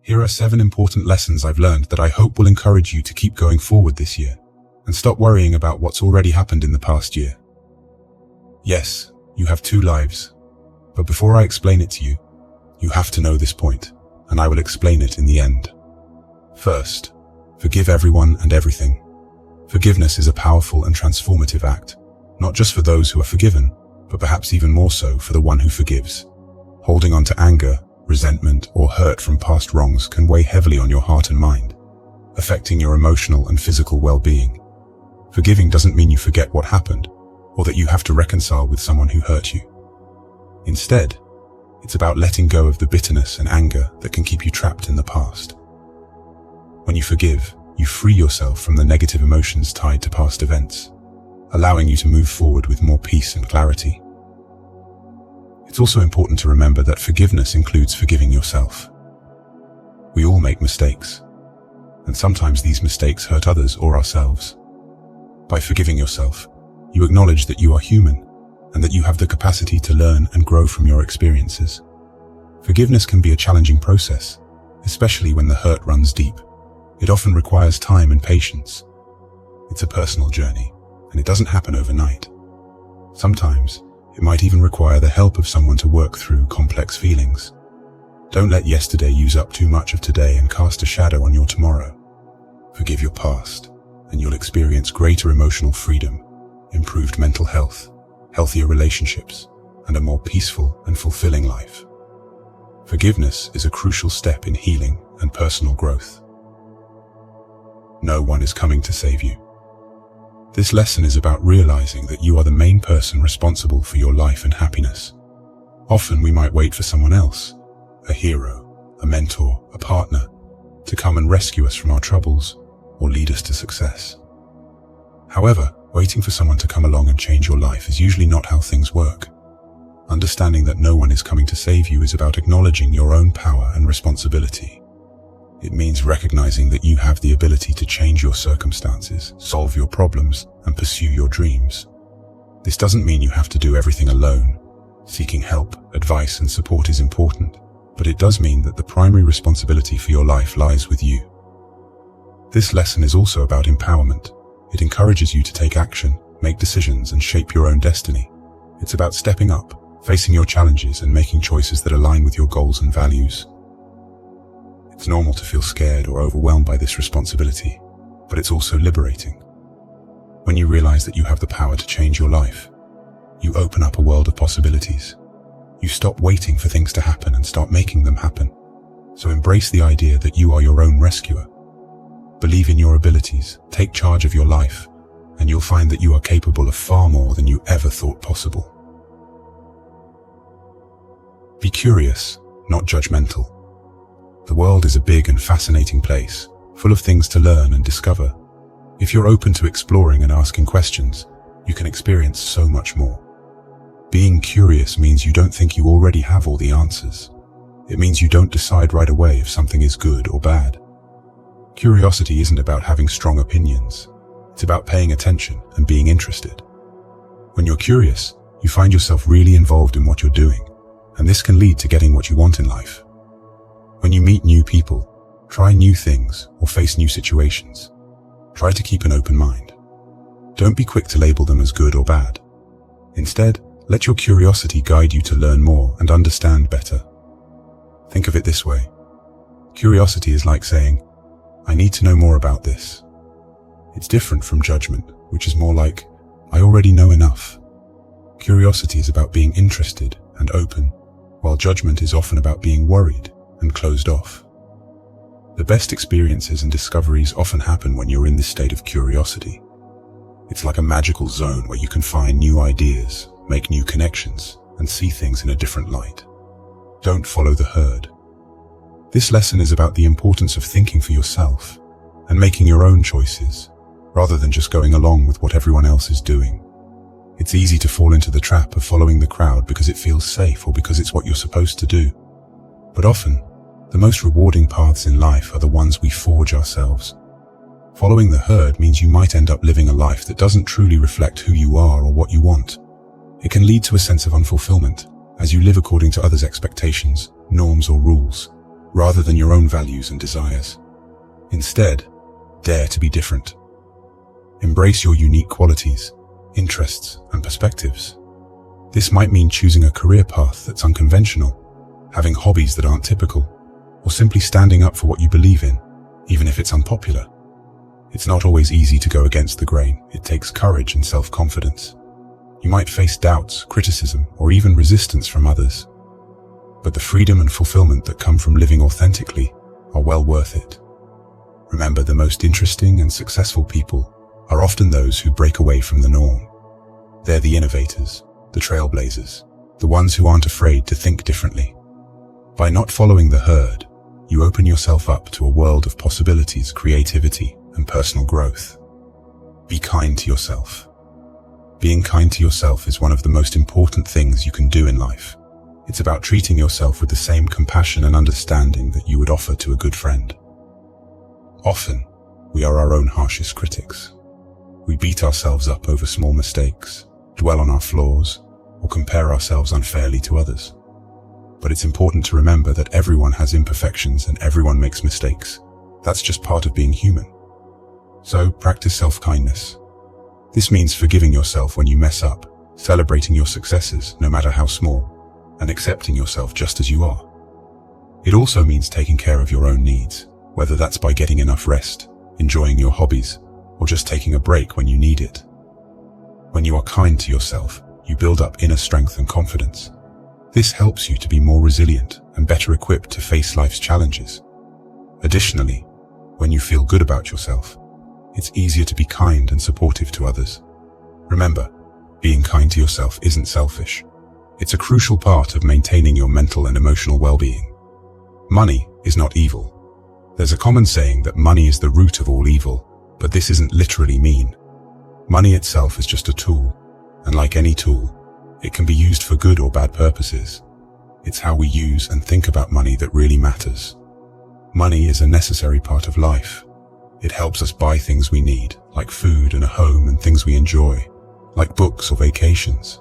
Here are 7 important lessons I've learned that I hope will encourage you to keep going forward this year and stop worrying about what's already happened in the past year. Yes, you have 2 lives, but before I explain it to you, you have to know this point, and I will explain it in the end. First, forgive everyone and everything. Forgiveness is a powerful and transformative act, not just for those who are forgiven, but perhaps even more so for the one who forgives. Holding on to anger, resentment, or hurt from past wrongs can weigh heavily on your heart and mind, affecting your emotional and physical well-being. Forgiving doesn't mean you forget what happened, or that you have to reconcile with someone who hurt you. Instead, it's about letting go of the bitterness and anger that can keep you trapped in the past. When you forgive, you free yourself from the negative emotions tied to past events, allowing you to move forward with more peace and clarity. It's also important to remember that forgiveness includes forgiving yourself. We all make mistakes, and sometimes these mistakes hurt others or ourselves. By forgiving yourself, you acknowledge that you are human and that you have the capacity to learn and grow from your experiences. Forgiveness can be a challenging process, especially when the hurt runs deep. It often requires time and patience. It's a personal journey, and it doesn't happen overnight. Sometimes, it might even require the help of someone to work through complex feelings. Don't let yesterday use up too much of today and cast a shadow on your tomorrow. Forgive your past, and you'll experience greater emotional freedom, improved mental health, healthier relationships, and a more peaceful and fulfilling life. Forgiveness is a crucial step in healing and personal growth. No one is coming to save you. This lesson is about realizing that you are the main person responsible for your life and happiness. Often we might wait for someone else, a hero, a mentor, a partner, to come and rescue us from our troubles or lead us to success. However, waiting for someone to come along and change your life is usually not how things work. Understanding that no one is coming to save you is about acknowledging your own power and responsibility. It means recognizing that you have the ability to change your circumstances, solve your problems, and pursue your dreams. This doesn't mean you have to do everything alone. Seeking help, advice, and support is important, but it does mean that the primary responsibility for your life lies with you. This lesson is also about empowerment. It encourages you to take action, make decisions, and shape your own destiny. It's about stepping up, facing your challenges, and making choices that align with your goals and values. It's normal to feel scared or overwhelmed by this responsibility, but it's also liberating. When you realize that you have the power to change your life, you open up a world of possibilities. You stop waiting for things to happen and start making them happen. So embrace the idea that you are your own rescuer. Believe in your abilities, take charge of your life, and you'll find that you are capable of far more than you ever thought possible. Be curious, not judgmental. The world is a big and fascinating place, full of things to learn and discover. If you're open to exploring and asking questions, you can experience so much more. Being curious means you don't think you already have all the answers. It means you don't decide right away if something is good or bad. Curiosity isn't about having strong opinions. It's about paying attention and being interested. When you're curious, you find yourself really involved in what you're doing, and this can lead to getting what you want in life. When you meet new people, try new things, or face new situations, try to keep an open mind. Don't be quick to label them as good or bad. Instead, let your curiosity guide you to learn more and understand better. Think of it this way. Curiosity is like saying, I need to know more about this. It's different from judgment, which is more like, I already know enough. Curiosity is about being interested and open, while judgment is often about being worried and closed off. The best experiences and discoveries often happen when you're in this state of curiosity. It's like a magical zone where you can find new ideas, make new connections, and see things in a different light. Don't follow the herd. This lesson is about the importance of thinking for yourself and making your own choices, rather than just going along with what everyone else is doing. It's easy to fall into the trap of following the crowd because it feels safe or because it's what you're supposed to do. But often, the most rewarding paths in life are the ones we forge ourselves. Following the herd means you might end up living a life that doesn't truly reflect who you are or what you want. It can lead to a sense of unfulfillment, as you live according to others' expectations, norms or rules, rather than your own values and desires. Instead, dare to be different. Embrace your unique qualities, interests, and perspectives. This might mean choosing a career path that's unconventional, having hobbies that aren't typical, or simply standing up for what you believe in, even if it's unpopular. It's not always easy to go against the grain. It takes courage and self-confidence. You might face doubts, criticism, or even resistance from others. But the freedom and fulfillment that come from living authentically are well worth it. Remember, the most interesting and successful people are often those who break away from the norm. They're the innovators, the trailblazers, the ones who aren't afraid to think differently. By not following the herd, you open yourself up to a world of possibilities, creativity, and personal growth. Be kind to yourself. Being kind to yourself is one of the most important things you can do in life. It's about treating yourself with the same compassion and understanding that you would offer to a good friend. Often, we are our own harshest critics. We beat ourselves up over small mistakes, dwell on our flaws, or compare ourselves unfairly to others. But it's important to remember that everyone has imperfections and everyone makes mistakes. That's just part of being human. So, practice self-kindness. This means forgiving yourself when you mess up, celebrating your successes, no matter how small, and accepting yourself just as you are. It also means taking care of your own needs, whether that's by getting enough rest, enjoying your hobbies, or just taking a break when you need it. When you are kind to yourself, you build up inner strength and confidence. This helps you to be more resilient and better equipped to face life's challenges. Additionally, when you feel good about yourself, it's easier to be kind and supportive to others. Remember, being kind to yourself isn't selfish. It's a crucial part of maintaining your mental and emotional well-being. Money is not evil. There's a common saying that money is the root of all evil, but this isn't literally mean. Money itself is just a tool, and like any tool, it can be used for good or bad purposes. It's how we use and think about money that really matters. Money is a necessary part of life. It helps us buy things we need, like food and a home, and things we enjoy, like books or vacations.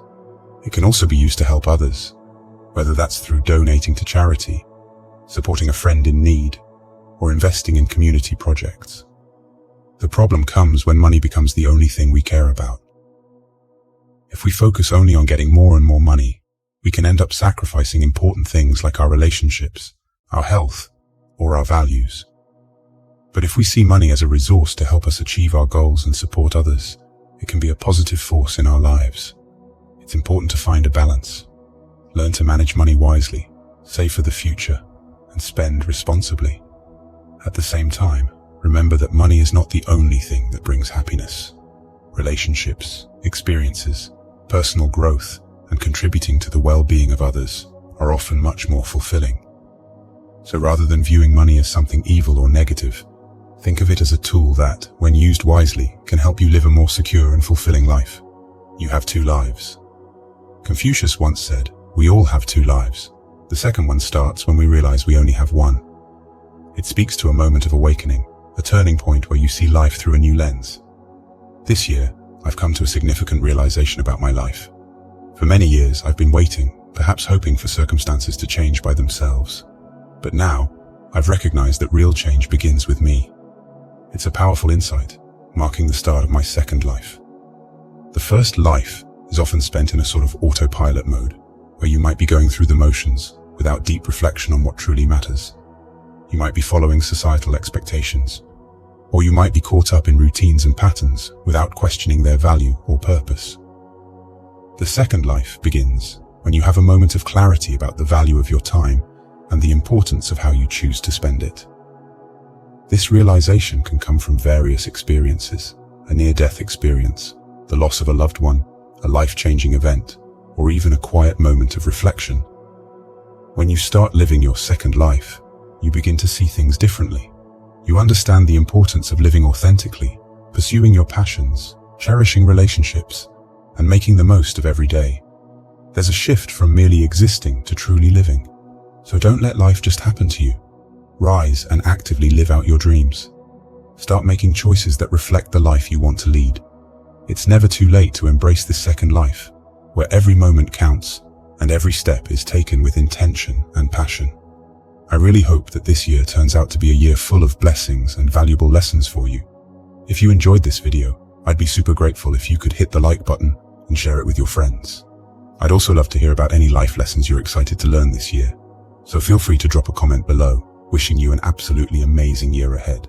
It can also be used to help others, whether that's through donating to charity, supporting a friend in need, or investing in community projects. The problem comes when money becomes the only thing we care about. If we focus only on getting more and more money, we can end up sacrificing important things like our relationships, our health, or our values. But if we see money as a resource to help us achieve our goals and support others, it can be a positive force in our lives. It's important to find a balance. Learn to manage money wisely, save for the future, and spend responsibly. At the same time, remember that money is not the only thing that brings happiness. Relationships, experiences, personal growth, and contributing to the well-being of others are often much more fulfilling. So rather than viewing money as something evil or negative, think of it as a tool that, when used wisely, can help you live a more secure and fulfilling life. You have two lives. Confucius once said, "We all have two lives. The second one starts when we realize we only have one." It speaks to a moment of awakening, a turning point where you see life through a new lens. This year, I've come to a significant realization about my life. For many years, I've been waiting, perhaps hoping for circumstances to change by themselves. But now, I've recognized that real change begins with me. It's a powerful insight, marking the start of my second life. The first life is often spent in a sort of autopilot mode, where you might be going through the motions without deep reflection on what truly matters. You might be following societal expectations, or you might be caught up in routines and patterns without questioning their value or purpose. The second life begins when you have a moment of clarity about the value of your time and the importance of how you choose to spend it. This realization can come from various experiences: a near-death experience, the loss of a loved one, a life-changing event, or even a quiet moment of reflection. When you start living your second life, you begin to see things differently. You understand the importance of living authentically, pursuing your passions, cherishing relationships, and making the most of every day. There's a shift from merely existing to truly living. So don't let life just happen to you. Rise and actively live out your dreams. Start making choices that reflect the life you want to lead. It's never too late to embrace this second life, where every moment counts and every step is taken with intention and passion. I really hope that this year turns out to be a year full of blessings and valuable lessons for you. If you enjoyed this video, I'd be super grateful if you could hit the like button and share it with your friends. I'd also love to hear about any life lessons you're excited to learn this year. So feel free to drop a comment below, wishing you an absolutely amazing year ahead.